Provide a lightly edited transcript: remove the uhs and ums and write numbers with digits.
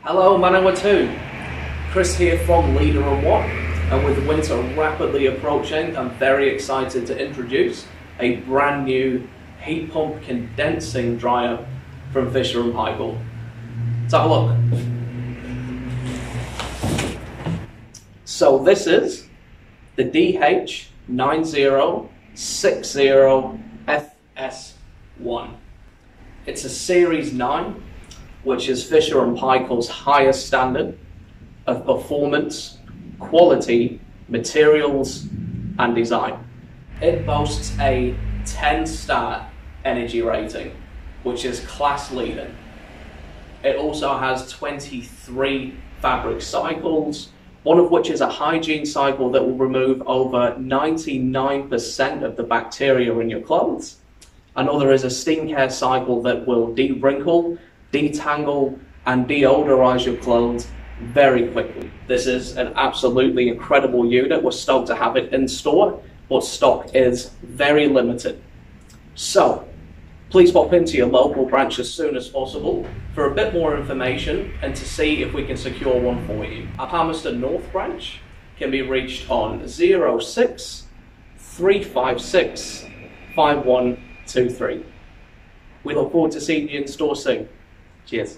Hello, Manawatu. Chris here from Leader and What, and with winter rapidly approaching, I'm very excited to introduce a brand new heat pump condensing dryer from Fisher Paykel. Let's have a look. So this is the DH9060FS1. It's a Series 9, which is Fisher Paykel's highest standard of performance, quality, materials, and design. It boasts a 10-star energy rating, which is class leading. It also has 23 fabric cycles, one of which is a hygiene cycle that will remove over 99% of the bacteria in your clothes. Another is a steam care cycle that will de-wrinkle, detangle, and deodorize your clothes very quickly. This is an absolutely incredible unit. We're stoked to have it in store, but stock is very limited. So please pop into your local branch as soon as possible for a bit more information and to see if we can secure one for you. Our Palmerston North branch can be reached on 06 356 5123. We look forward to seeing you in store soon. Cheers.